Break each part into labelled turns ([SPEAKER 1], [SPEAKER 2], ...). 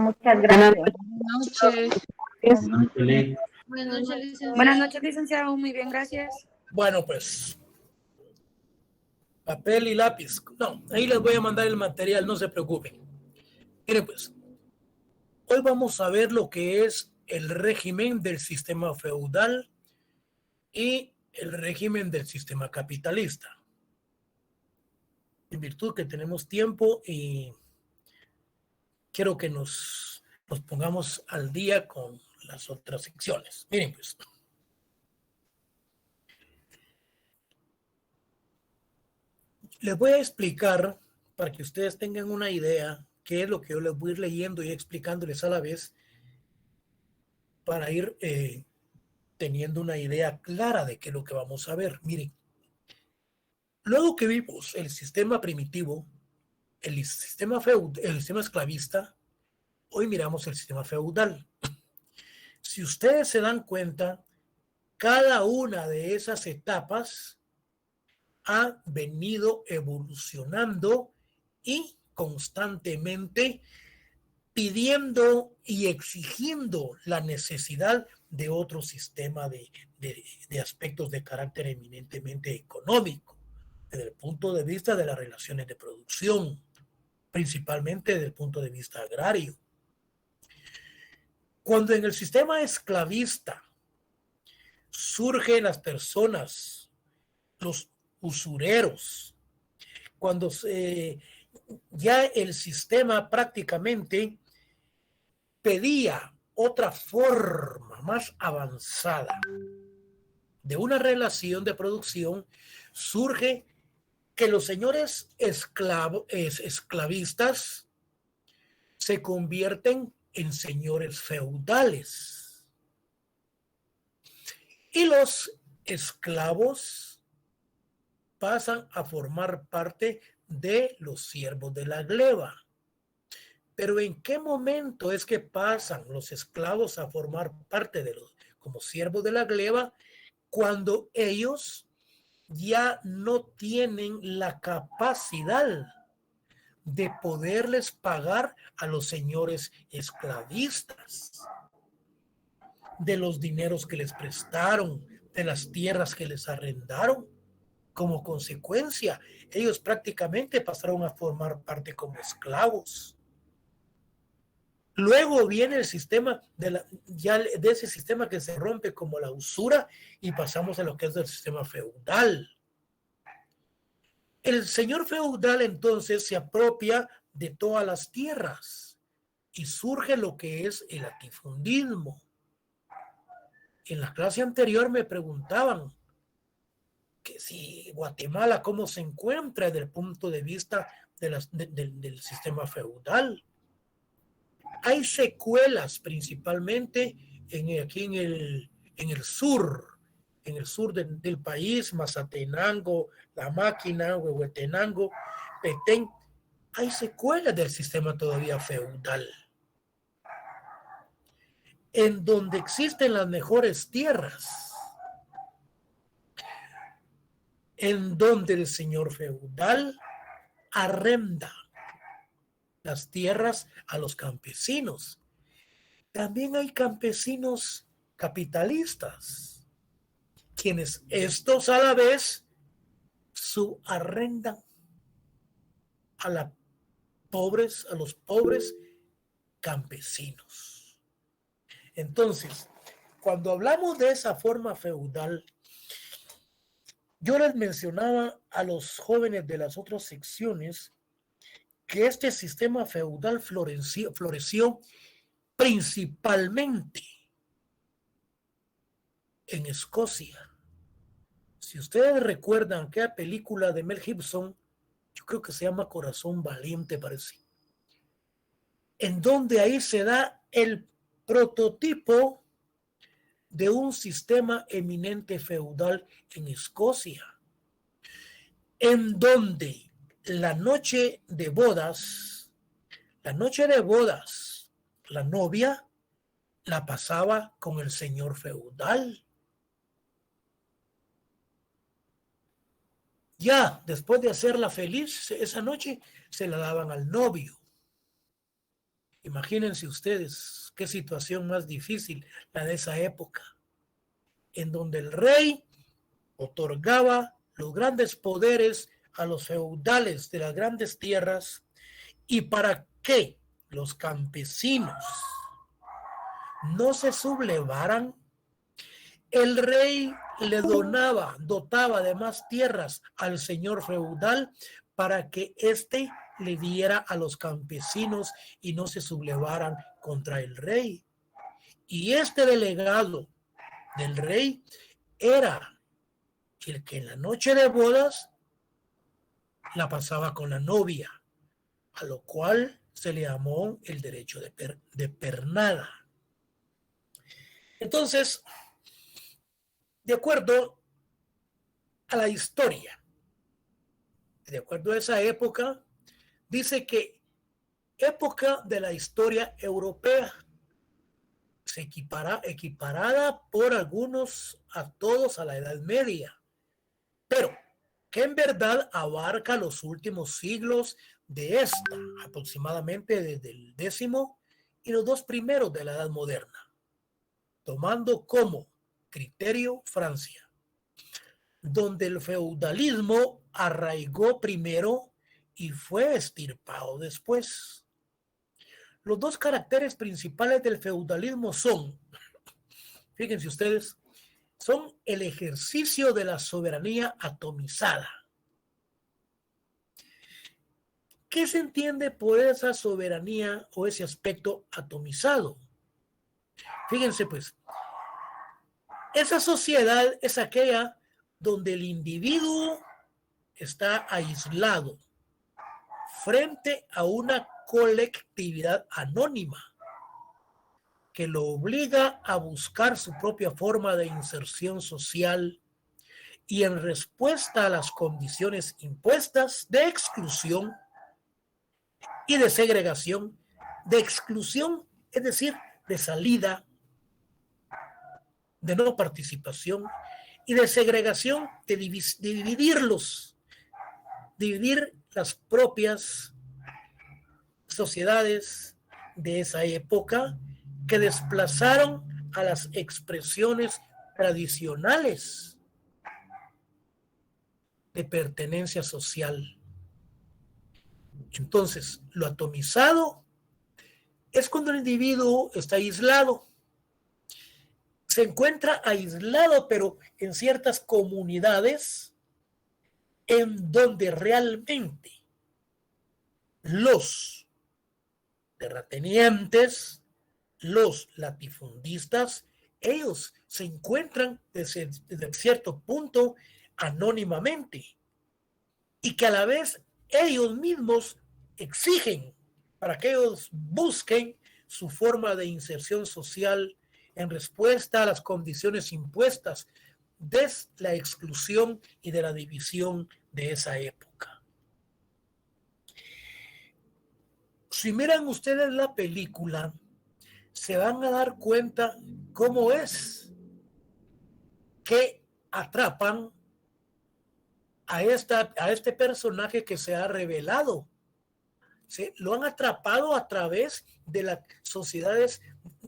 [SPEAKER 1] muchas
[SPEAKER 2] Buenas
[SPEAKER 1] gracias.
[SPEAKER 2] noches.
[SPEAKER 3] Buenas noches, licenciado.
[SPEAKER 4] Buenas noches, licenciado. Muy bien, gracias.
[SPEAKER 5] Bueno, pues, papel y lápiz. No, ahí les voy a mandar el material, no se preocupen. Miren, pues, hoy vamos a ver lo que es el régimen del sistema feudal y el régimen del sistema capitalista. En virtud que tenemos tiempo y quiero que nos pongamos al día con las otras secciones. Miren, pues. Les voy a explicar, para que ustedes tengan una idea, qué es lo que yo les voy a ir leyendo y explicándoles a la vez, para ir teniendo una idea clara de qué es lo que vamos a ver. Miren, luego que vimos el sistema primitivo, el sistema esclavista, hoy miramos el sistema feudal. Si ustedes se dan cuenta, cada una de esas etapas ha venido evolucionando y constantemente pidiendo y exigiendo la necesidad de otro sistema de aspectos de carácter eminentemente económico, desde el punto de vista de las relaciones de producción, principalmente desde el punto de vista agrario. Cuando en el sistema esclavista surgen las personas, los usureros, cuando ya el sistema prácticamente pedía otra forma más avanzada de una relación de producción, surge que los señores esclavistas se convierten en señores feudales y los esclavos pasan a formar parte de los siervos de la gleba. Pero ¿en qué momento es que pasan los esclavos a formar parte de los como siervos de la gleba? Cuando ellos ya no tienen la capacidad de poderles pagar a los señores esclavistas, de los dineros que les prestaron, de las tierras que les arrendaron. Como consecuencia, ellos prácticamente pasaron a formar parte como esclavos. Luego viene el sistema ya de ese sistema que se rompe como la usura y pasamos a lo que es el sistema feudal. El señor feudal entonces se apropia de todas las tierras y surge lo que es el latifundismo. En la clase anterior me preguntaban que si Guatemala cómo se encuentra desde el punto de vista del sistema feudal. Hay secuelas principalmente aquí en el sur del país, Mazatenango, La Máquina, Huehuetenango, Petén. Hay secuelas del sistema todavía feudal, en donde existen las mejores tierras, en donde el señor feudal arrenda las tierras a los campesinos. También hay campesinos capitalistas, quienes estos a la vez subarrendan a los pobres campesinos. Entonces, cuando hablamos de esa forma feudal, yo les mencionaba a los jóvenes de las otras secciones que este sistema feudal floreció principalmente en Escocia. Si ustedes recuerdan aquella película de Mel Gibson, yo creo que se llama Corazón Valiente, parece, en donde ahí se da el prototipo de un sistema eminente feudal en Escocia, en donde la noche de bodas, la novia la pasaba con el señor feudal. Ya después de hacerla feliz esa noche, se la daban al novio. Imagínense ustedes qué situación más difícil la de esa época, en donde el rey otorgaba los grandes poderes a los feudales de las grandes tierras y para que los campesinos no se sublevaran, el rey le dotaba de más tierras al señor feudal para que éste le diera a los campesinos y no se sublevaran contra el rey. Y este delegado del rey era el que en la noche de bodas la pasaba con la novia, a lo cual se le llamó el derecho de pernada. Entonces, de acuerdo a la historia, de acuerdo a esa época, dice que época de la historia europea, se equiparada por algunos a todos a la Edad Media, pero que en verdad abarca los últimos siglos de esta, aproximadamente desde el 10º y los 2 primeros de la Edad Moderna, tomando como criterio Francia, donde el feudalismo arraigó primero y fue extirpado después. Los 2 caracteres principales del feudalismo son, fíjense ustedes, son el ejercicio de la soberanía atomizada. ¿Qué se entiende por esa soberanía o ese aspecto atomizado? Fíjense pues, esa sociedad es aquella donde el individuo está aislado frente a una colectividad anónima que lo obliga a buscar su propia forma de inserción social y en respuesta a las condiciones impuestas de exclusión y de segregación, de exclusión, es decir, de salida, de no participación, y de segregación, de dividir las propias sociedades de esa época que desplazaron a las expresiones tradicionales de pertenencia social. Entonces, lo atomizado es cuando el individuo está aislado. Se encuentra aislado, pero en ciertas comunidades en donde realmente los terratenientes, los latifundistas, ellos se encuentran desde cierto punto anónimamente y que a la vez ellos mismos exigen para que ellos busquen su forma de inserción social en respuesta a las condiciones impuestas desde la exclusión y de la división de esa época. Si miran ustedes la película, se van a dar cuenta cómo es que atrapan a este personaje que se ha revelado. ¿Sí? Lo han atrapado a través de las sociedades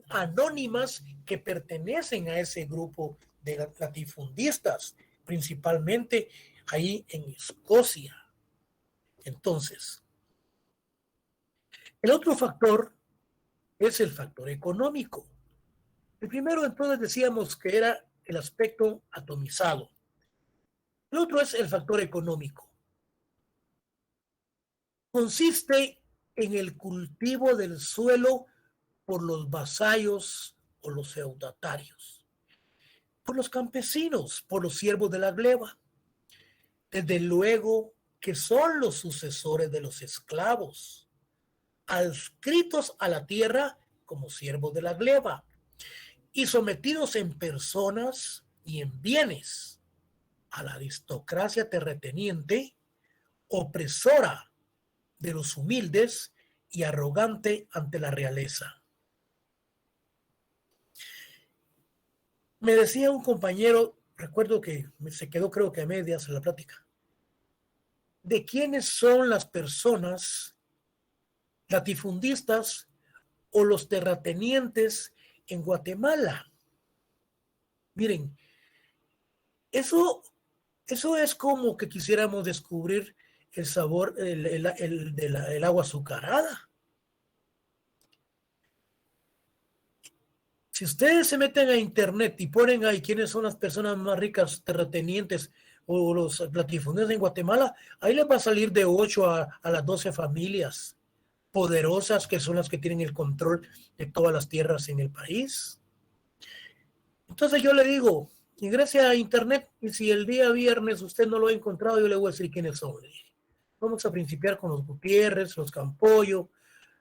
[SPEAKER 5] anónimas que pertenecen a ese grupo de latifundistas, principalmente ahí en Escocia. Entonces, el otro factor es el factor económico. El primero, entonces, decíamos que era el aspecto atomizado. El otro es el factor económico. Consiste en el cultivo del suelo por los vasallos o los feudatarios, por los campesinos, por los siervos de la gleba. Desde luego que son los sucesores de los esclavos, adscritos a la tierra como siervos de la gleba y sometidos en personas y en bienes a la aristocracia terrateniente, opresora de los humildes y arrogante ante la realeza. Me decía un compañero, recuerdo que se quedó creo que a medias en la plática, de quiénes son las personas latifundistas o los terratenientes en Guatemala. Miren, eso es como que quisiéramos descubrir el sabor el agua azucarada. Si ustedes se meten a internet y ponen ahí quiénes son las personas más ricas terratenientes o los latifundios en Guatemala, ahí les va a salir de 8 a las 12 familias poderosas que son las que tienen el control de todas las tierras en el país. Entonces yo le digo, ingrese a internet y si el día viernes usted no lo ha encontrado, yo le voy a decir quiénes son. Vamos a principiar con los Gutiérrez, los Campoyo,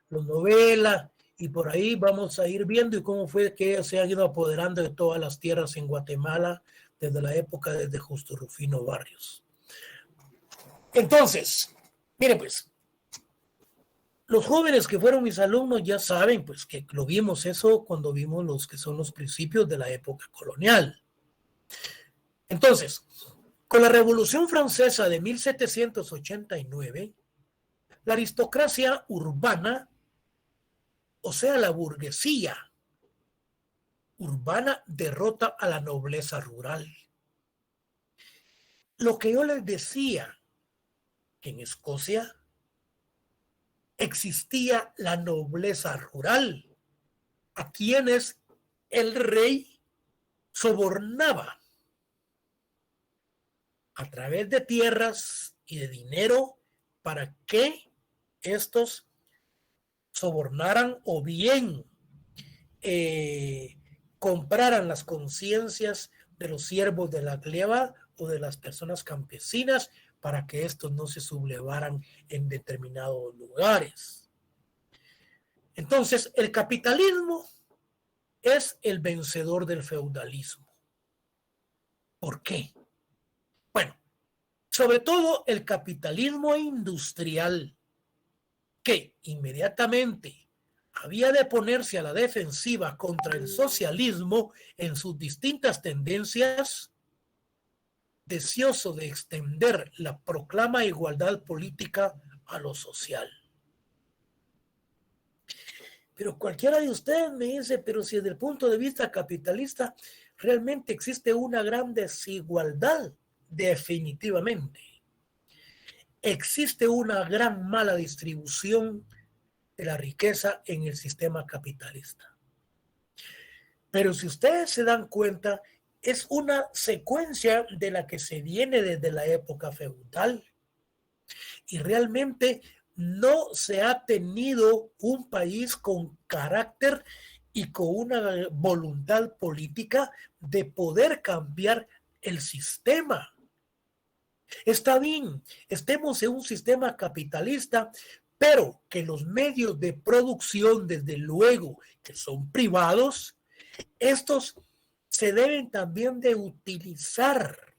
[SPEAKER 5] los Novela, y por ahí vamos a ir viendo y cómo fue que se han ido apoderando de todas las tierras en Guatemala desde la época de Justo Rufino Barrios. Entonces, miren pues, los jóvenes que fueron mis alumnos ya saben pues que lo vimos eso cuando vimos los que son los principios de la época colonial. Entonces, con la Revolución Francesa de 1789, la aristocracia urbana, o sea, la burguesía urbana, derrota a la nobleza rural. Lo que yo les decía, que en Escocia existía la nobleza rural, a quienes el rey sobornaba a través de tierras y de dinero para que estos sobornaran o bien compraran las conciencias de los siervos de la gleba o de las personas campesinas para que estos no se sublevaran en determinados lugares. Entonces, el capitalismo es el vencedor del feudalismo. ¿Por qué? Bueno, sobre todo el capitalismo industrial, que inmediatamente había de ponerse a la defensiva contra el socialismo en sus distintas tendencias, deseoso de extender la proclama igualdad política a lo social. Pero cualquiera de ustedes me dice, pero si desde el punto de vista capitalista realmente existe una gran desigualdad, definitivamente. Existe una gran mala distribución de la riqueza en el sistema capitalista. Pero si ustedes se dan cuenta, es una secuencia de la que se viene desde la época feudal. Y realmente no se ha tenido un país con carácter y con una voluntad política de poder cambiar el sistema. Está bien, estemos en un sistema capitalista, pero que los medios de producción, desde luego, que son privados, estos se deben también de utilizar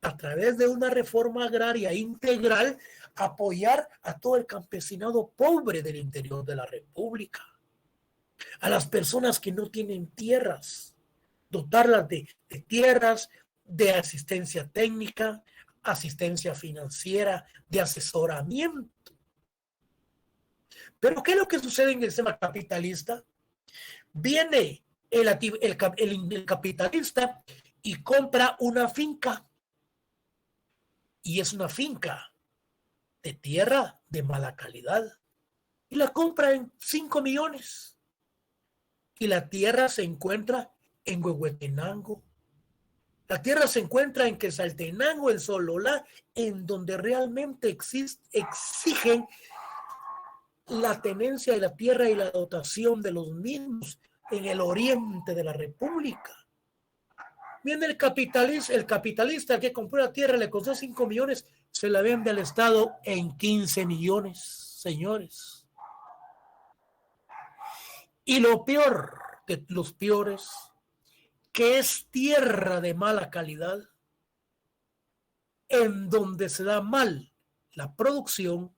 [SPEAKER 5] a través de una reforma agraria integral, apoyar a todo el campesinado pobre del interior de la República, a las personas que no tienen tierras, dotarlas de tierras, de asistencia técnica, asistencia financiera, de asesoramiento. Pero ¿qué es lo que sucede en el sistema capitalista? Viene el capitalista y compra una finca. Y es una finca de tierra de mala calidad. Y la compra en 5 millones. Y la tierra se encuentra en Huehuetenango. La tierra se encuentra en Quetzaltenango, en Sololá, en donde realmente exigen la tenencia de la tierra y la dotación de los mismos en el oriente de la República. Viene el capitalista que compró la tierra, le costó 5 millones, se la vende al Estado en 15 millones, señores. Y lo peor de los peores, que es tierra de mala calidad, en donde se da mal la producción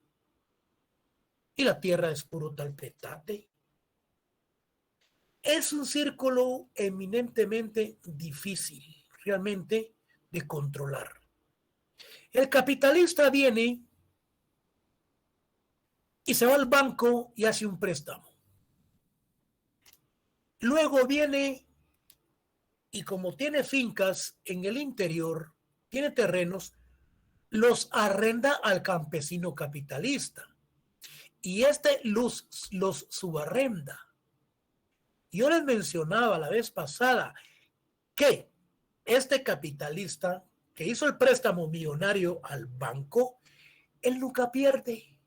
[SPEAKER 5] y la tierra es puro talpetate. Es un círculo eminentemente difícil realmente de controlar. El capitalista viene y se va al banco y hace un préstamo. Luego viene y como tiene fincas en el interior, tiene terrenos, los arrenda al campesino capitalista y este los subarrenda. Yo les mencionaba la vez pasada que este capitalista que hizo el préstamo millonario al banco, él nunca pierde.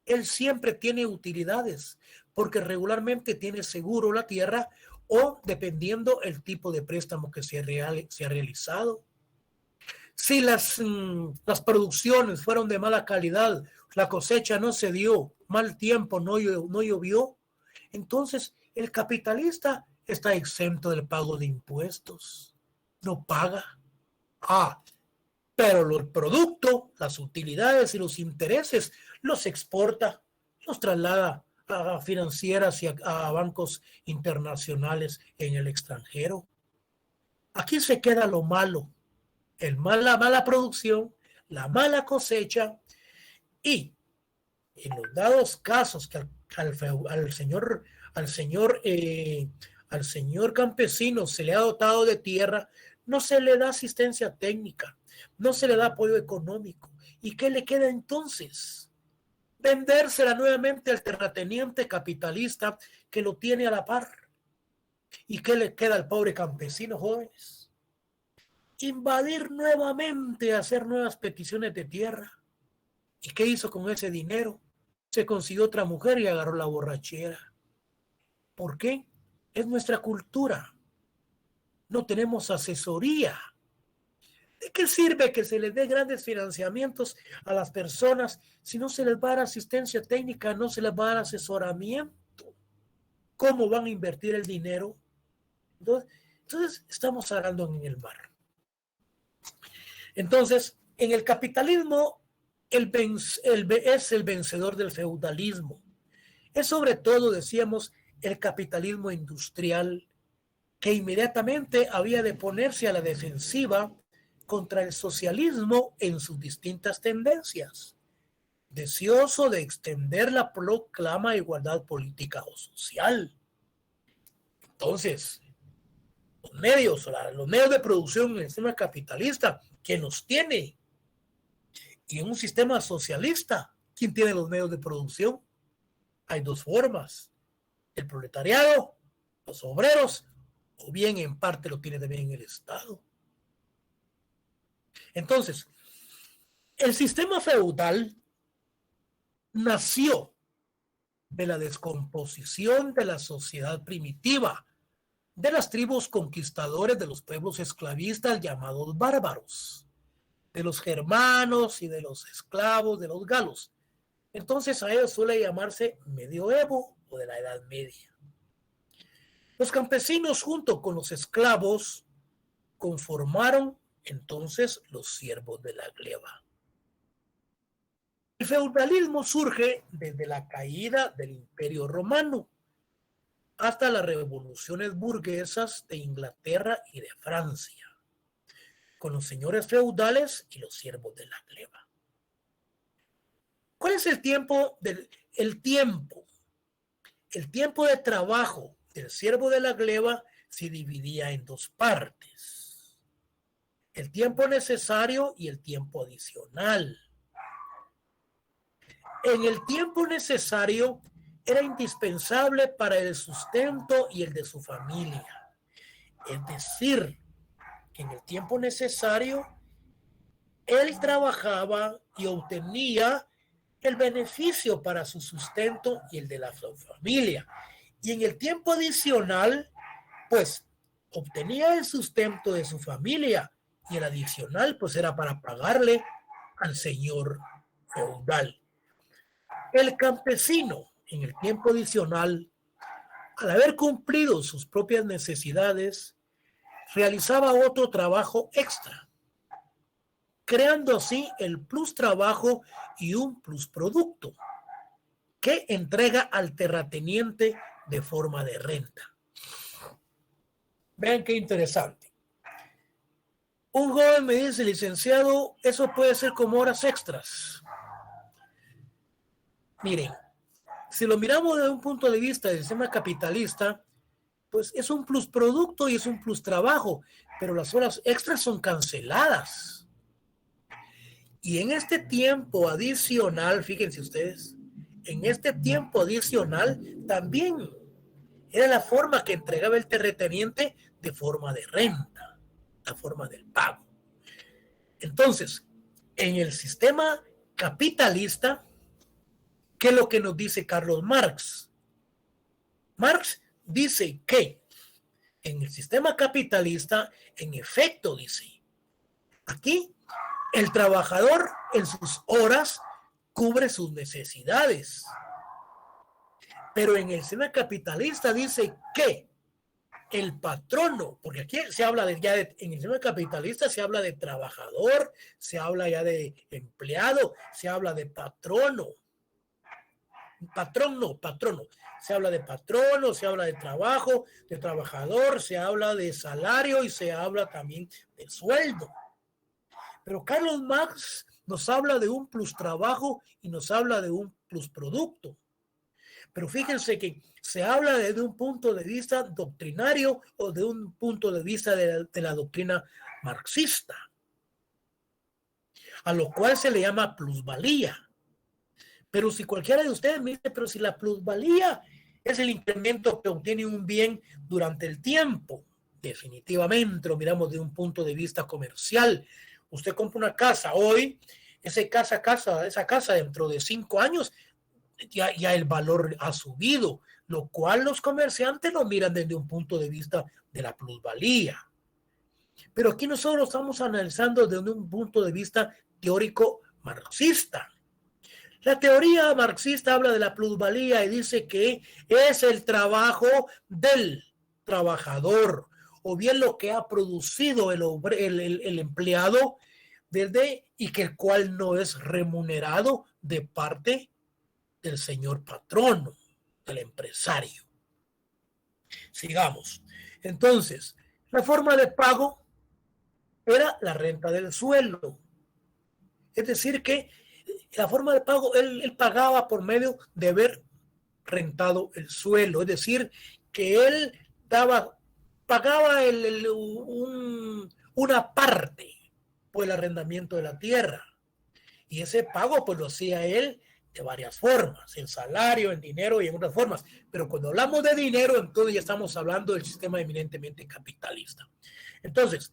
[SPEAKER 5] Él siempre tiene utilidades porque regularmente tiene seguro la tierra o dependiendo el tipo de préstamo que se ha realizado. Si las producciones fueron de mala calidad, la cosecha no se dio, mal tiempo, no llovió, entonces el capitalista está exento del pago de impuestos, no paga. Pero el producto, las utilidades y los intereses los exporta, los traslada a financieras y a bancos internacionales en el extranjero. Aquí se queda lo malo, la mala producción, la mala cosecha y en los dados casos que al señor campesino se le ha dotado de tierra, no se le da asistencia técnica, no se le da apoyo económico. ¿Y qué le queda entonces? Vendérsela nuevamente al terrateniente capitalista que lo tiene a la par. ¿Y qué le queda al pobre campesino, jóvenes? Invadir nuevamente, hacer nuevas peticiones de tierra. ¿Y qué hizo con ese dinero? Se consiguió otra mujer y agarró la borrachera. ¿Por qué? Es nuestra cultura. No tenemos asesoría. ¿De qué sirve que se les dé grandes financiamientos a las personas si no se les va a dar asistencia técnica, no se les va a dar asesoramiento? ¿Cómo van a invertir el dinero? Entonces estamos arando en el mar. Entonces, en el capitalismo, es el vencedor del feudalismo. Es sobre todo, decíamos, el capitalismo industrial que inmediatamente había de ponerse a la defensiva contra el socialismo en sus distintas tendencias, deseoso de extender la proclama de igualdad política o social. Entonces, los medios de producción en el sistema capitalista, ¿quién los tiene? Y en un sistema socialista, ¿quién tiene los medios de producción? Hay dos formas: el proletariado, los obreros, o bien en parte lo tiene también el Estado. Entonces, el sistema feudal nació de la descomposición de la sociedad primitiva, de las tribus conquistadores de los pueblos esclavistas llamados bárbaros, de los germanos y de los esclavos de los galos. Entonces a ellos suele llamarse medioevo o de la Edad Media. Los campesinos junto con los esclavos conformaron entonces los siervos de la gleba. El feudalismo surge desde la caída del Imperio Romano hasta las revoluciones burguesas de Inglaterra y de Francia, con los señores feudales y los siervos de la gleba. ¿Cuál es el tiempo El tiempo de trabajo del siervo de la gleba se dividía en dos partes: el tiempo necesario y el tiempo adicional. En el tiempo necesario era indispensable para el sustento y el de su familia. Es decir, que en el tiempo necesario él trabajaba y obtenía el beneficio para su sustento y el de la familia. Y en el tiempo adicional, pues obtenía el sustento de su familia y el adicional pues era para pagarle al señor feudal. El campesino en el tiempo adicional, al haber cumplido sus propias necesidades, realizaba otro trabajo extra, creando así el plus trabajo y un plus producto que entrega al terrateniente de forma de renta. Vean qué interesante. Un joven me dice: licenciado, eso puede ser como horas extras. Miren, si lo miramos desde un punto de vista del sistema capitalista, pues es un plus producto y es un plus trabajo, pero las horas extras son canceladas. Y en este tiempo adicional, fíjense ustedes, en este tiempo adicional también era la forma que entregaba el terrateniente de forma de renta, la forma del pago. Entonces, en el sistema capitalista, ¿qué es lo que nos dice Carlos Marx? Marx dice que en el sistema capitalista, en efecto, dice, aquí el trabajador en sus horas cubre sus necesidades. Pero en el sistema capitalista dice que el patrono, porque aquí se habla en el sistema capitalista se habla de trabajador, se habla ya de empleado, se habla de patrono. Patrono. Se habla de patrono, se habla de trabajo, de trabajador, se habla de salario y se habla también de sueldo. Pero Carlos Marx nos habla de un plus trabajo y nos habla de un plus producto. Pero fíjense que se habla desde un punto de vista doctrinario o de un punto de vista de la doctrina marxista, a lo cual se le llama plusvalía. Pero si cualquiera de ustedes me dice, pero si la plusvalía es el incremento que obtiene un bien durante el tiempo, definitivamente lo miramos de un punto de vista comercial. Usted compra una casa hoy, esa casa dentro de 5 años, ya el valor ha subido, lo cual los comerciantes lo miran desde un punto de vista de la plusvalía. Pero aquí nosotros estamos analizando desde un punto de vista teórico marxista. La teoría marxista habla de la plusvalía y dice que es el trabajo del trabajador o bien lo que ha producido el empleado y que el cual no es remunerado de parte del señor patrono, del empresario. Sigamos. Entonces, la forma de pago era la renta del suelo. Es decir, que la forma de pago, él pagaba por medio de haber rentado el suelo. Es decir, que él pagaba una parte por el arrendamiento de la tierra. Y ese pago pues lo hacía él de varias formas, en salario, en dinero y en otras formas. Pero cuando hablamos de dinero, entonces ya estamos hablando del sistema eminentemente capitalista. Entonces,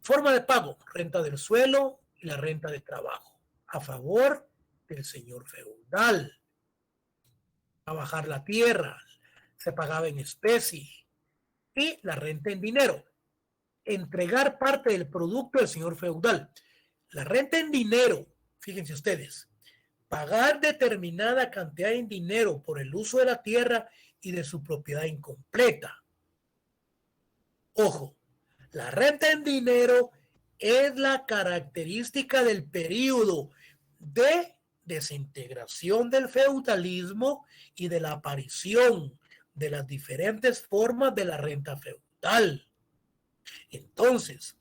[SPEAKER 5] forma de pago, renta del suelo y la renta de trabajo, a favor del señor feudal. Trabajar la tierra, se pagaba en especie, y la renta en dinero, entregar parte del producto del señor feudal. La renta en dinero, fíjense ustedes, pagar determinada cantidad en dinero por el uso de la tierra y de su propiedad incompleta. Ojo, la renta en dinero es la característica del periodo de desintegración del feudalismo y de la aparición de las diferentes formas de la renta feudal. Entonces,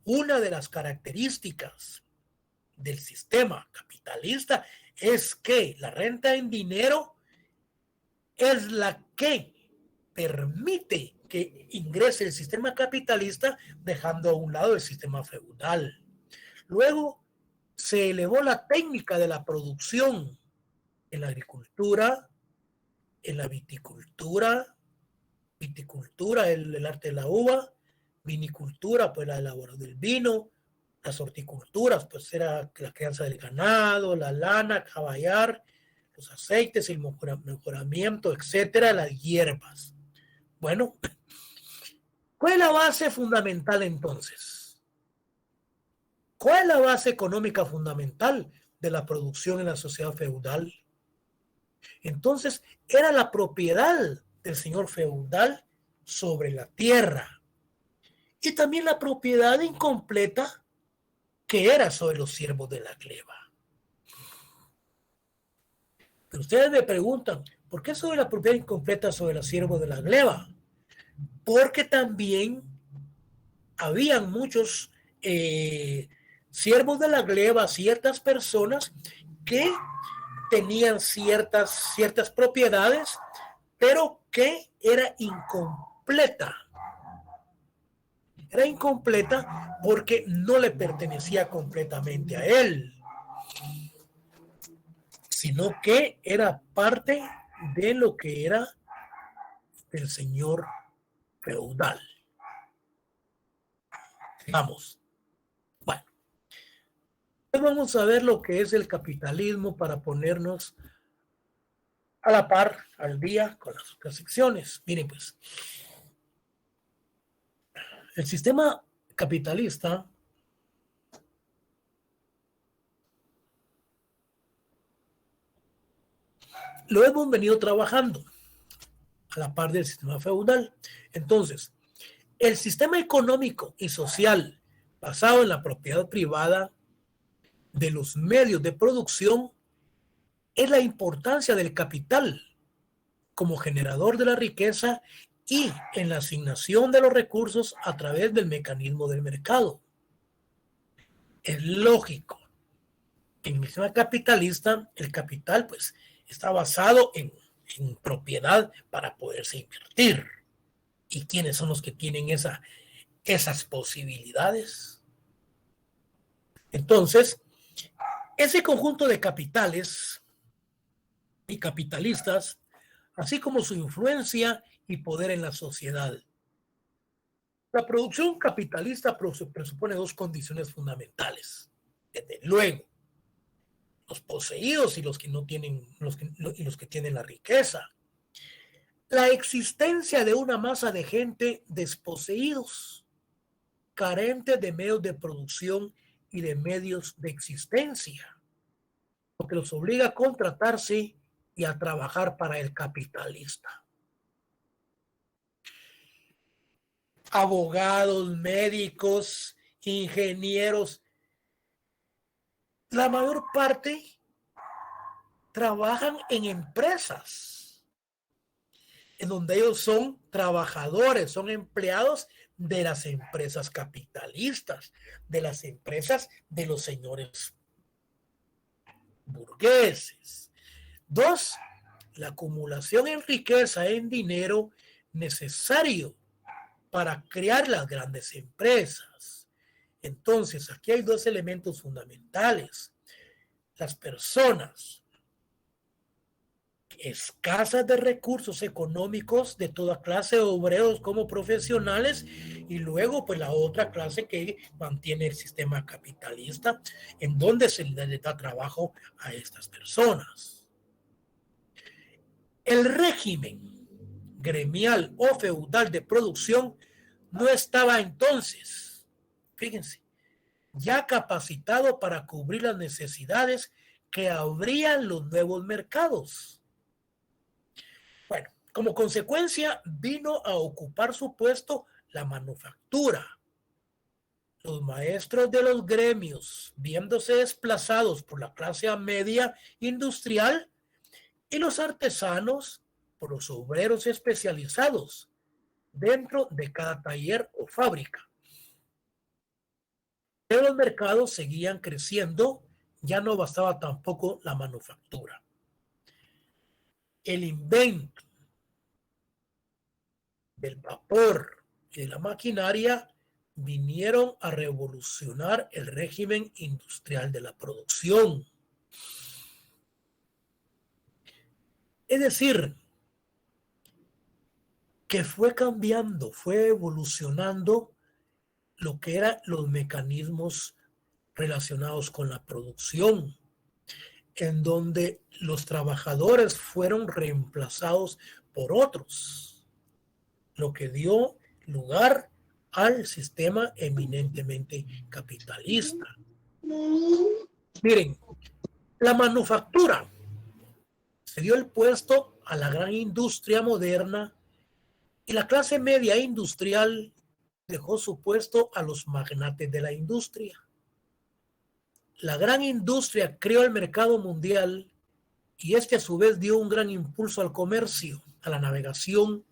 [SPEAKER 5] una de las características del sistema capitalista es que la renta en dinero es la que permite que ingrese el sistema capitalista dejando a un lado el sistema feudal. Luego se elevó la técnica de la producción en la agricultura, en la viticultura, el arte de la uva, vinicultura, pues la elaboración del vino, las horticulturas, pues era la crianza del ganado, la lana, caballar, los aceites, el mejoramiento, etcétera, las hierbas. Bueno, ¿cuál es la base fundamental entonces? ¿Cuál es la base económica fundamental de la producción en la sociedad feudal? Entonces, era la propiedad del señor feudal sobre la tierra y también la propiedad incompleta que era sobre los siervos de la gleba. Pero ustedes me preguntan, ¿por qué sobre la propiedad incompleta sobre los siervos de la gleba? Porque también habían muchos siervos de la gleba, ciertas personas que tenían ciertas propiedades, pero que era incompleta. Era incompleta porque no le pertenecía completamente a él, sino que era parte de lo que era el señor feudal. Vamos. Bueno, pues vamos a ver lo que es el capitalismo para ponernos a la par, al día, con las otras secciones. Miren, pues, el sistema capitalista lo hemos venido trabajando a la par del sistema feudal. Entonces, el sistema económico y social basado en la propiedad privada de los medios de producción es la importancia del capital como generador de la riqueza y en la asignación de los recursos a través del mecanismo del mercado. Es lógico que en el sistema capitalista el capital pues está basado en propiedad para poderse invertir. ¿Y quiénes son los que tienen esas posibilidades? Entonces, ese conjunto de capitales y capitalistas, así como su influencia y poder en la sociedad. La producción capitalista presupone dos condiciones fundamentales. Desde luego, los poseídos y los que no tienen, los que tienen la riqueza. La existencia de una masa de gente desposeídos, carentes de medios de producción y de medios de existencia, lo que los obliga a contratarse y a trabajar para el capitalista. Abogados, médicos, ingenieros, la mayor parte trabajan en empresas en donde ellos son trabajadores, son empleados de las empresas capitalistas, de las empresas de los señores burgueses. Dos, la acumulación en riqueza, en dinero necesario para crear las grandes empresas. Entonces, aquí hay dos elementos fundamentales. Las personas escasas de recursos económicos de toda clase, obreros como profesionales, y luego pues la otra clase que mantiene el sistema capitalista, en donde se les da trabajo a estas personas. El régimen gremial o feudal de producción no estaba entonces, fíjense, ya capacitado para cubrir las necesidades que abrían los nuevos mercados. Bueno, como consecuencia vino a ocupar su puesto la manufactura. Los maestros de los gremios, viéndose desplazados por la clase media industrial, y los artesanos por los obreros especializados dentro de cada taller o fábrica. Pero los mercados seguían creciendo, ya no bastaba tampoco la manufactura. El invento del vapor y de la maquinaria vinieron a revolucionar el régimen industrial de la producción. Es decir, que fue cambiando, fue evolucionando lo que eran los mecanismos relacionados con la producción, en donde los trabajadores fueron reemplazados por otros, lo que dio lugar al sistema eminentemente capitalista. Miren, la manufactura se dio el puesto a la gran industria moderna y la clase media industrial dejó su puesto a los magnates de la industria. La gran industria creó el mercado mundial y este a su vez dio un gran impulso al comercio, a la navegación,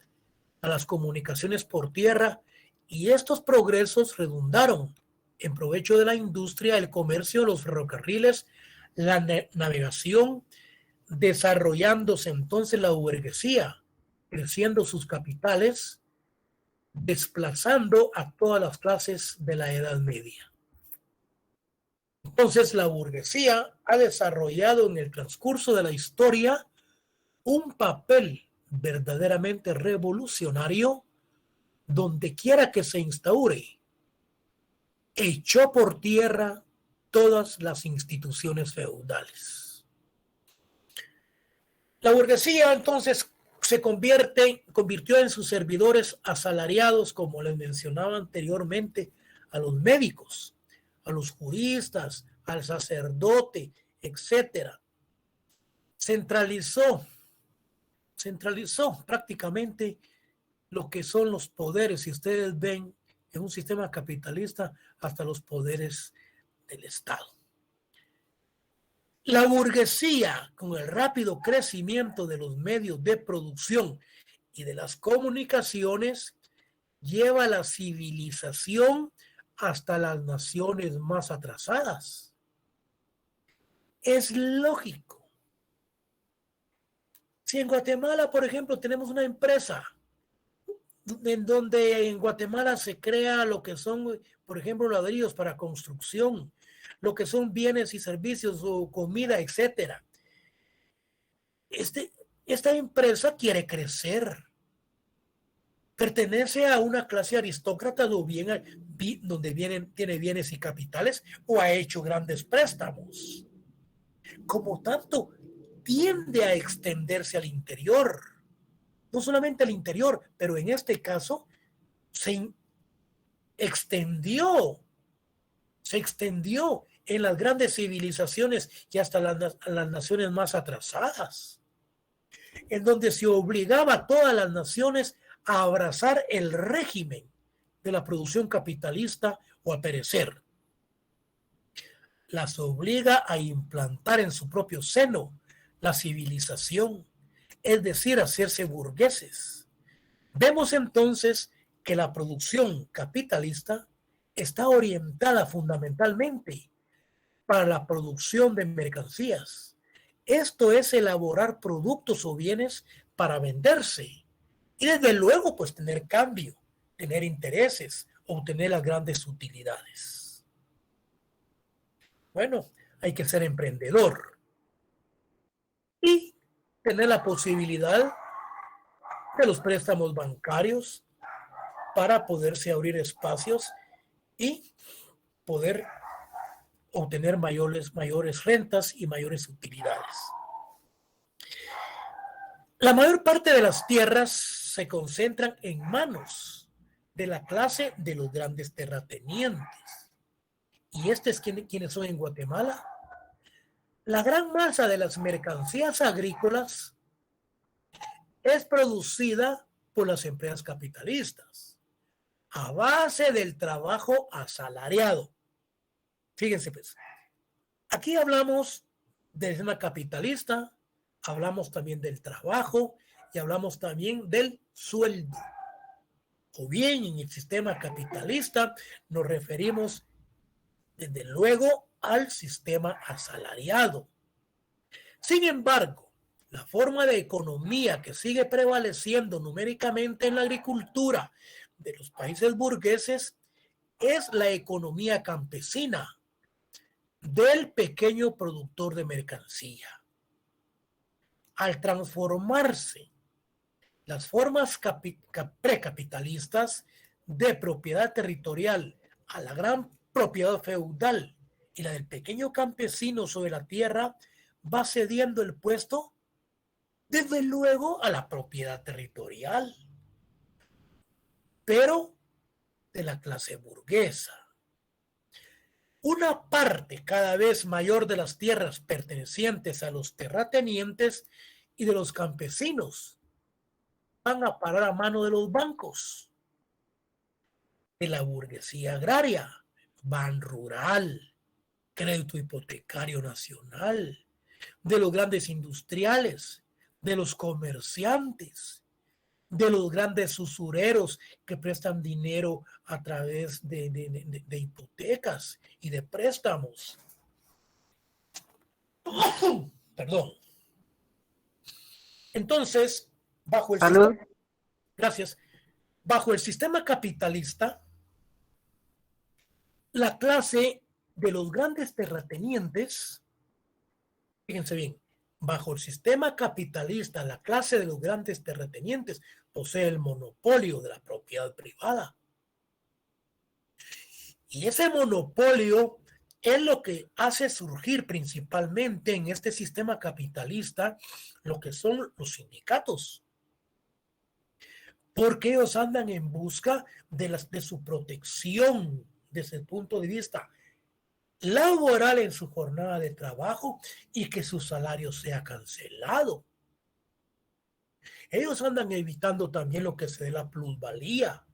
[SPEAKER 5] a las comunicaciones por tierra, y estos progresos redundaron en provecho de la industria, el comercio, los ferrocarriles, la navegación, desarrollándose entonces la burguesía, creciendo sus capitales, desplazando a todas las clases de la Edad Media. Entonces, la burguesía ha desarrollado en el transcurso de la historia un papel verdaderamente revolucionario donde quiera que se instaure. Echó por tierra todas las instituciones feudales. La burguesía entonces se convirtió en sus servidores asalariados, como les mencionaba anteriormente, a los médicos, a los juristas, al sacerdote, etcétera. Centralizó prácticamente lo que son los poderes. Si ustedes ven en un sistema capitalista, hasta los poderes del Estado. La burguesía, con el rápido crecimiento de los medios de producción y de las comunicaciones, lleva la civilización hasta las naciones más atrasadas. Es lógico. Si en Guatemala, por ejemplo, tenemos una empresa en donde en Guatemala se crea lo que son, por ejemplo, ladrillos para construcción, lo que son bienes y servicios o comida, etcétera. Esta empresa quiere crecer. Pertenece a una clase aristócrata donde tiene bienes y capitales o ha hecho grandes préstamos. Como tanto, tiende a extenderse al interior. No solamente al interior, pero en este caso se extendió en las grandes civilizaciones y hasta las naciones más atrasadas, en donde se obligaba a todas las naciones a abrazar el régimen de la producción capitalista o a perecer. Las obliga a implantar en su propio seno la civilización, es decir, hacerse burgueses. Vemos entonces que la producción capitalista está orientada fundamentalmente para la producción de mercancías. Esto es elaborar productos o bienes para venderse y desde luego pues tener cambio, tener intereses, obtener las grandes utilidades. Bueno, hay que ser emprendedor y tener la posibilidad de los préstamos bancarios para poderse abrir espacios y poder obtener mayores rentas y mayores utilidades. La mayor parte de las tierras se concentran en manos de la clase de los grandes terratenientes. ¿Y quiénes son en Guatemala? La gran masa de las mercancías agrícolas es producida por las empresas capitalistas a base del trabajo asalariado. Fíjense pues, aquí hablamos del sistema capitalista, hablamos también del trabajo y hablamos también del sueldo. O bien en el sistema capitalista nos referimos desde luego al sistema asalariado. Sin embargo, la forma de economía que sigue prevaleciendo numéricamente en la agricultura de los países burgueses es la economía campesina del pequeño productor de mercancía. Al transformarse las formas precapitalistas de propiedad territorial a la gran propiedad feudal y la del pequeño campesino sobre la tierra, va cediendo el puesto desde luego a la propiedad territorial, pero de la clase burguesa. Una parte cada vez mayor de las tierras pertenecientes a los terratenientes y de los campesinos van a parar a mano de los bancos, de la burguesía agraria, Ban Rural, Crédito Hipotecario Nacional, de los grandes industriales, de los comerciantes, de los grandes usureros que prestan dinero a través de hipotecas y de préstamos. Perdón. Entonces, bajo el
[SPEAKER 1] Salud.
[SPEAKER 5] sistema, gracias, bajo el sistema capitalista, la clase de los grandes terratenientes, fíjense bien, bajo el sistema capitalista, la clase de los grandes terratenientes posee el monopolio de la propiedad privada. Y ese monopolio es lo que hace surgir principalmente en este sistema capitalista lo que son los sindicatos. Porque ellos andan en busca de su protección desde el punto de vista laboral en su jornada de trabajo y que su salario sea cancelado. Ellos andan evitando también lo que se dé la plusvalía,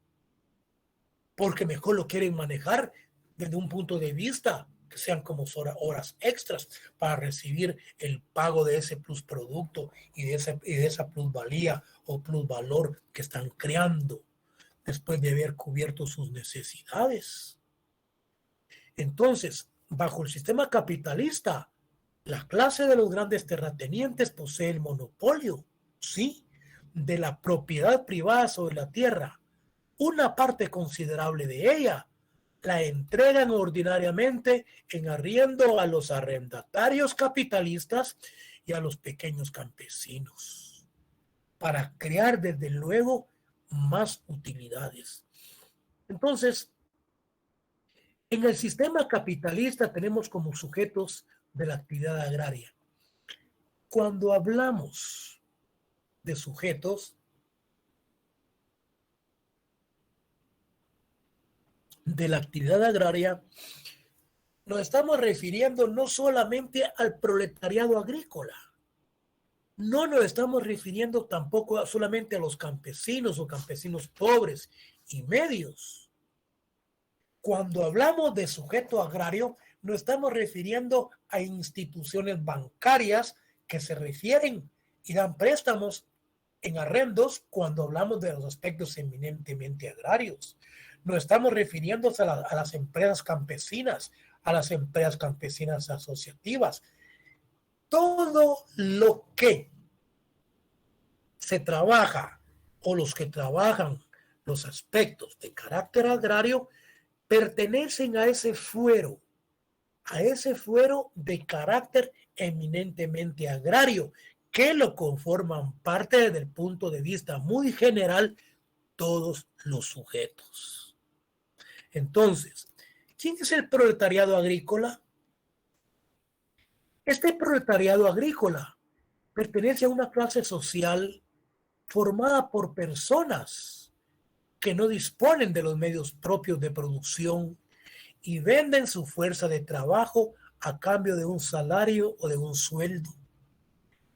[SPEAKER 5] porque mejor lo quieren manejar desde un punto de vista que sean como horas extras para recibir el pago de ese plus producto y de esa plusvalía o plusvalor que están creando después de haber cubierto sus necesidades. Entonces, bajo el sistema capitalista, la clase de los grandes terratenientes posee el monopolio, sí, de la propiedad privada sobre la tierra. Una parte considerable de ella la entregan ordinariamente en arriendo a los arrendatarios capitalistas y a los pequeños campesinos para crear desde luego más utilidades. Entonces, en el sistema capitalista tenemos como sujetos de la actividad agraria. Cuando hablamos de sujetos de la actividad agraria, nos estamos refiriendo no solamente al proletariado agrícola, no nos estamos refiriendo tampoco solamente a los campesinos o campesinos pobres y medios. Cuando hablamos de sujeto agrario, nos estamos refiriendo a instituciones bancarias que se refieren y dan préstamos en arrendos cuando hablamos de los aspectos eminentemente agrarios. Nos estamos refiriendo a las empresas campesinas, a las empresas campesinas asociativas. Todo lo que se trabaja o los que trabajan los aspectos de carácter agrario pertenecen a ese fuero de carácter eminentemente agrario, que lo conforman parte desde el punto de vista muy general todos los sujetos. Entonces, ¿quién es el proletariado agrícola? Este proletariado agrícola pertenece a una clase social formada por personas que no disponen de los medios propios de producción y venden su fuerza de trabajo a cambio de un salario o de un sueldo.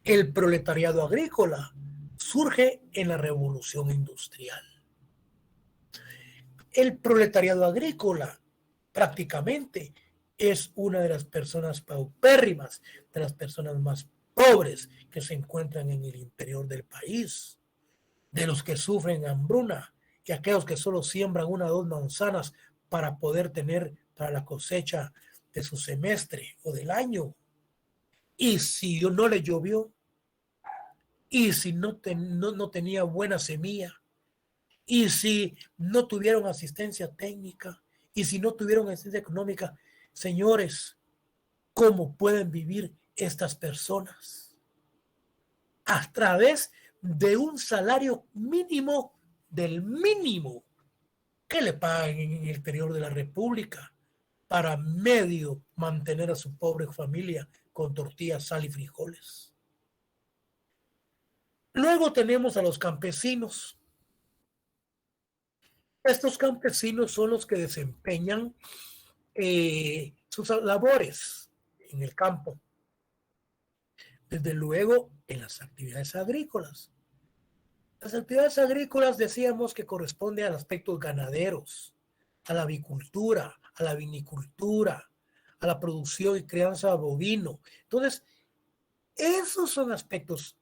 [SPEAKER 5] El proletariado agrícola surge en la revolución industrial. El proletariado agrícola prácticamente es una de las personas paupérrimas, de las personas más pobres que se encuentran en el interior del país, de los que sufren hambruna y aquellos que solo siembran 1 o 2 manzanas para poder tener para la cosecha de su semestre o del año. Y si no le llovió, y si no tenía buena semilla, y si no tuvieron asistencia técnica, y si no tuvieron asistencia económica, señores, ¿cómo pueden vivir estas personas? A través de un salario mínimo del mínimo que le pagan en el interior de la República para medio mantener a su pobre familia con tortillas, sal y frijoles. Luego tenemos a los campesinos. Estos campesinos son los que desempeñan sus labores en el campo. Desde luego, en las actividades agrícolas. Las actividades agrícolas decíamos que corresponde a aspectos ganaderos, a la avicultura, a la vinicultura, a la producción y crianza de bovino. Entonces, esos son aspectos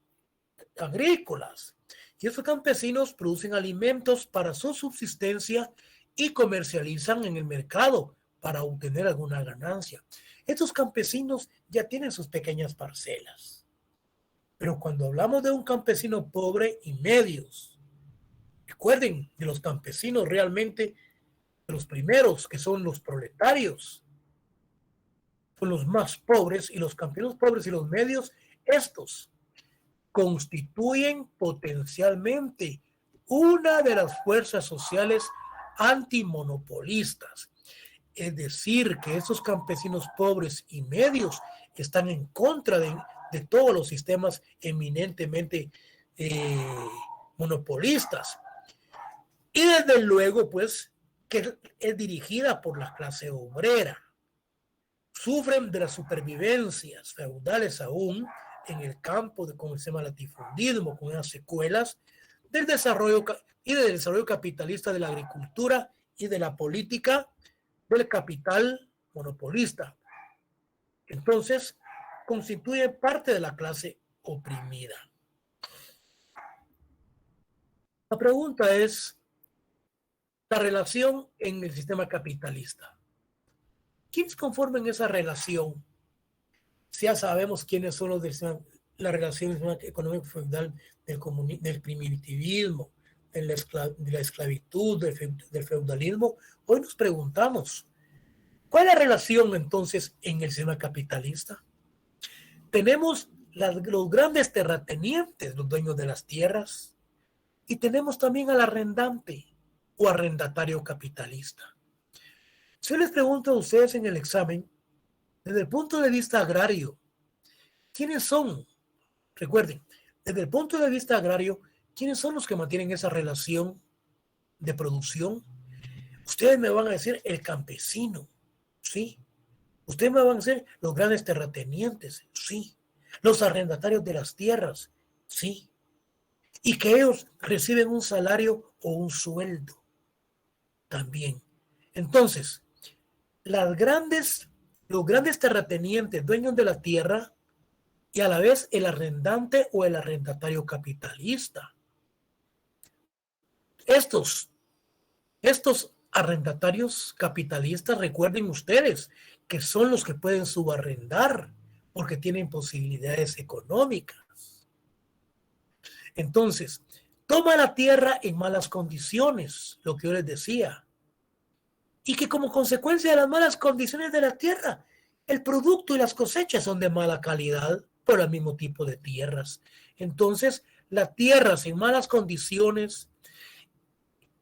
[SPEAKER 5] agrícolas. Y esos campesinos producen alimentos para su subsistencia y comercializan en el mercado para obtener alguna ganancia. Estos campesinos ya tienen sus pequeñas parcelas. Pero cuando hablamos de un campesino pobre y medios, recuerden de los campesinos realmente, de los primeros, que son los proletarios, son los más pobres, y los campesinos pobres y los medios, estos constituyen potencialmente una de las fuerzas sociales antimonopolistas. Es decir, que esos campesinos pobres y medios están en contra de todos los sistemas eminentemente monopolistas. Y desde luego, pues, que es dirigida por la clase obrera. Sufren de las supervivencias feudales aún en el campo de, como se llama, latifundismo, con las secuelas del desarrollo y del desarrollo capitalista de la agricultura y de la política del capital monopolista. Entonces, constituye parte de la clase oprimida. La pregunta es la relación en el sistema capitalista. ¿Quiénes conforman esa relación? Si ya sabemos quiénes son los de la relación económico feudal del primitivismo, de la esclavitud, del feudalismo, hoy nos preguntamos, ¿cuál es la relación entonces en el sistema capitalista? Tenemos los grandes terratenientes, los dueños de las tierras, y tenemos también al arrendante o arrendatario capitalista. Si yo les pregunto a ustedes en el examen, desde el punto de vista agrario, ¿quiénes son? Recuerden, desde el punto de vista agrario, ¿quiénes son los que mantienen esa relación de producción? Ustedes me van a decir el campesino, sí. Ustedes me van a decir los grandes terratenientes, sí. Los arrendatarios de las tierras, sí. Y que ellos reciben un salario o un sueldo también. Entonces, los grandes terratenientes, dueños de la tierra, y a la vez el arrendante o el arrendatario capitalista. Estos arrendatarios capitalistas, recuerden ustedes, que son los que pueden subarrendar porque tienen posibilidades económicas. Entonces, toma la tierra en malas condiciones, lo que yo les decía, y que como consecuencia de las malas condiciones de la tierra, el producto y las cosechas son de mala calidad por el mismo tipo de tierras. Entonces, las tierras en malas condiciones,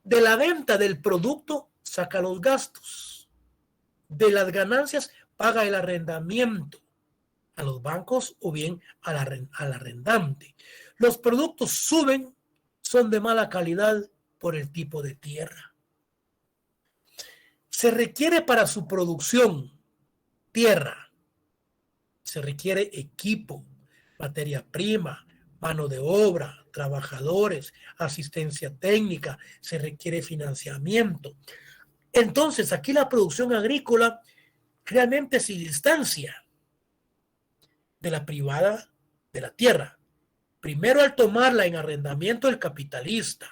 [SPEAKER 5] de la venta del producto saca los gastos, de las ganancias paga el arrendamiento a los bancos o bien al arrendante. Los productos suben, son de mala calidad por el tipo de tierra. Se requiere para su producción tierra, se requiere equipo, materia prima, mano de obra, trabajadores, asistencia técnica, se requiere financiamiento. Entonces, aquí la producción agrícola realmente se distancia de la privada de la tierra. Primero, al tomarla en arrendamiento el capitalista.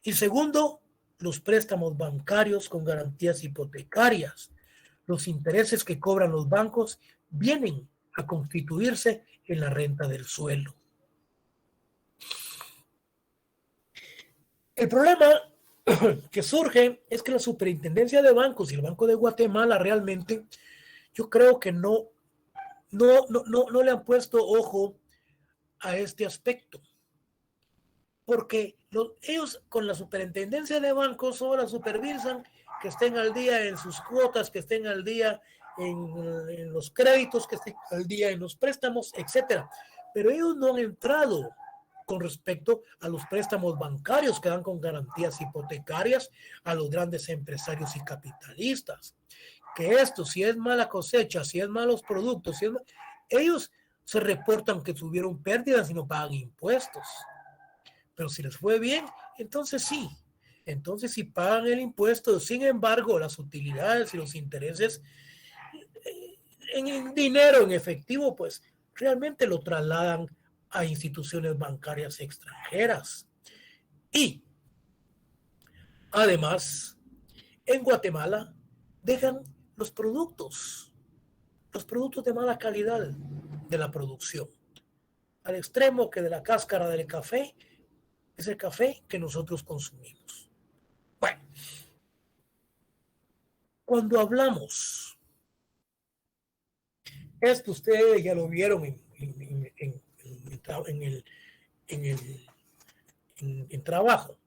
[SPEAKER 5] Y segundo, los préstamos bancarios con garantías hipotecarias. Los intereses que cobran los bancos vienen a constituirse en la renta del suelo. El problema que surge es que la Superintendencia de Bancos y el Banco de Guatemala realmente, yo creo que no le han puesto ojo a este aspecto. Porque ellos con la Superintendencia de Bancos solo supervisan que estén al día en sus cuotas, que estén al día en los créditos, que estén al día en los préstamos, etcétera. Pero ellos no han entrado con respecto a los préstamos bancarios que dan con garantías hipotecarias a los grandes empresarios y capitalistas. Que esto, si es mala cosecha, si es malos productos, ellos se reportan que tuvieron pérdidas y no pagan impuestos. Pero si les fue bien, entonces sí. Entonces sí pagan el impuesto. Sin embargo, las utilidades y los intereses en dinero, en efectivo, pues realmente lo trasladan a instituciones bancarias extranjeras. Y además, en Guatemala dejan los productos de mala calidad de la producción. al extremo que de la cáscara del café es el café que nosotros consumimos. Bueno, cuando hablamos, esto ustedes ya lo vieron en trabajo.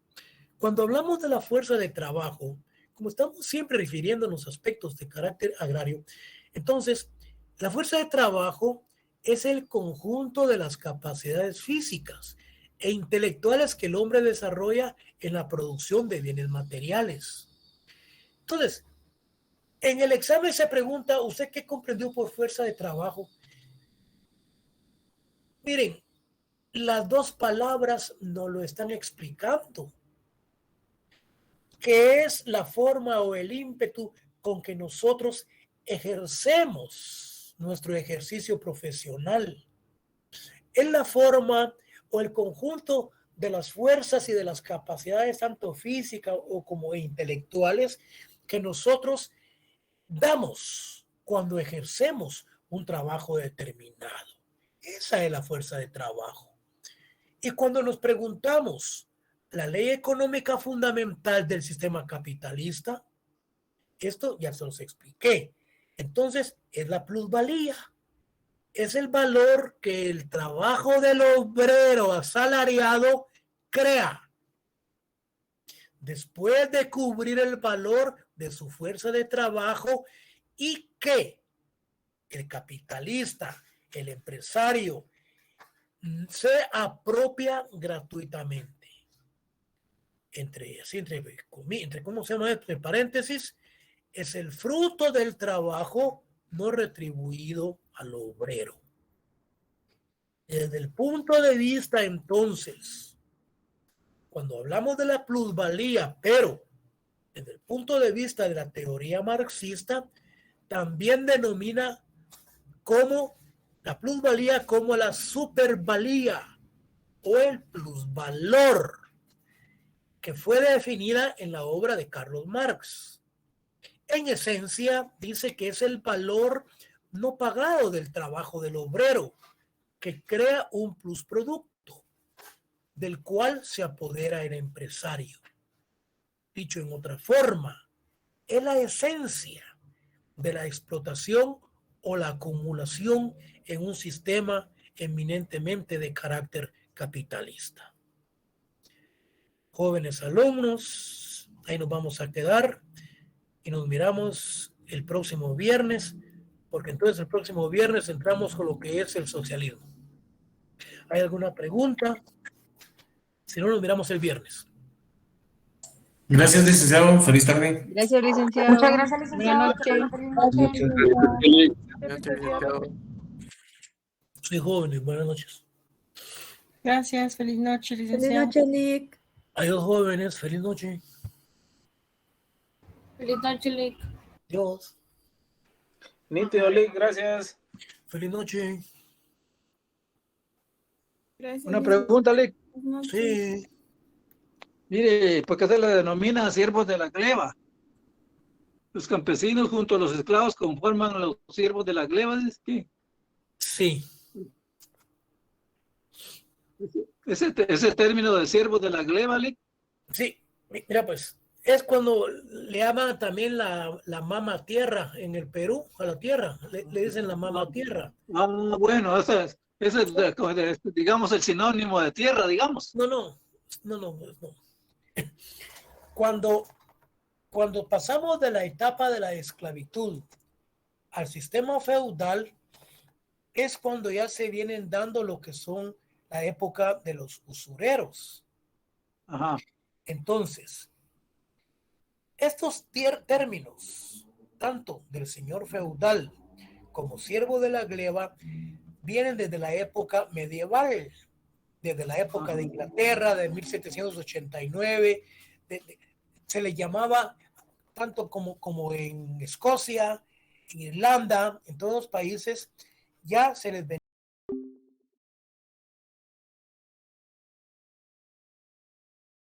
[SPEAKER 5] Cuando hablamos de la fuerza de trabajo, como estamos siempre refiriéndonos a aspectos de carácter agrario, entonces la fuerza de trabajo es el conjunto de las capacidades físicas e intelectuales que el hombre desarrolla en la producción de bienes materiales. Entonces, en el examen se pregunta, ¿usted qué comprendió por fuerza de trabajo? Miren, las dos palabras nos lo están explicando. ¿Qué es la forma o el ímpetu con que nosotros ejercemos nuestro ejercicio profesional? Es la forma o el conjunto de las fuerzas y de las capacidades, tanto físicas o como intelectuales, que nosotros damos cuando ejercemos un trabajo determinado. Esa es la fuerza de trabajo. Y cuando nos preguntamos la ley económica fundamental del sistema capitalista, esto ya se los expliqué. Entonces, es la plusvalía. Es el valor que el trabajo del obrero asalariado crea después de cubrir el valor de su fuerza de trabajo y que el capitalista, el empresario, se apropia gratuitamente. Entre ¿cómo se llama? Entre paréntesis, es el fruto del trabajo no retribuido al obrero. Desde el punto de vista, entonces, cuando hablamos de la plusvalía, pero desde el punto de vista de la teoría marxista, también denomina como la plusvalía como la supervalía o el plusvalor, que fue definida en la obra de Carlos Marx. En esencia, dice que es el valor no pagado del trabajo del obrero, que crea un plusproducto, del cual se apodera el empresario. Dicho en otra forma, es la esencia de la explotación o la acumulación en un sistema eminentemente de carácter capitalista. Jóvenes alumnos, ahí nos vamos a quedar y nos miramos el próximo viernes, porque entonces el próximo viernes entramos con lo que es el socialismo. ¿Hay alguna pregunta? Si no, nos miramos el viernes.
[SPEAKER 1] Gracias, licenciado. Feliz tarde.
[SPEAKER 2] Gracias, licenciado.
[SPEAKER 4] Muchas gracias, licenciado.
[SPEAKER 2] Buenas noches.
[SPEAKER 4] Buenas noches.
[SPEAKER 5] Soy jóvenes, buenas noches.
[SPEAKER 3] Gracias, feliz noche,
[SPEAKER 2] Feliz
[SPEAKER 3] licenciado.
[SPEAKER 2] noche, Lick.
[SPEAKER 5] Adiós, jóvenes, feliz noche.
[SPEAKER 4] Feliz noche, Lick.
[SPEAKER 5] Dios.
[SPEAKER 6] Nítido, Lick, gracias.
[SPEAKER 5] Feliz noche.
[SPEAKER 3] Gracias,
[SPEAKER 6] Una pregunta, Lick.
[SPEAKER 5] Sí.
[SPEAKER 6] Mire, ¿por qué se le denomina siervos de la gleba? Los campesinos junto a los esclavos conforman a los siervos de la gleba, ¿sí?
[SPEAKER 5] Sí.
[SPEAKER 6] Ese término de siervos de la gleba, Lick.
[SPEAKER 5] Sí. Mira, pues, es cuando le llaman también la mama tierra en el Perú, a la tierra. Le dicen la mama tierra.
[SPEAKER 6] Ah, bueno, ese es, digamos, el sinónimo de tierra, digamos.
[SPEAKER 5] No. Cuando pasamos de la etapa de la esclavitud al sistema feudal, es cuando ya se vienen dando lo que son la época de los usureros.
[SPEAKER 6] Ajá.
[SPEAKER 5] Entonces, estos términos, tanto del señor feudal como siervo de la gleba, vienen desde la época medieval, desde la época de Inglaterra, de 1789, se le llamaba tanto como en Escocia, en Irlanda, en todos los países, ya se les venía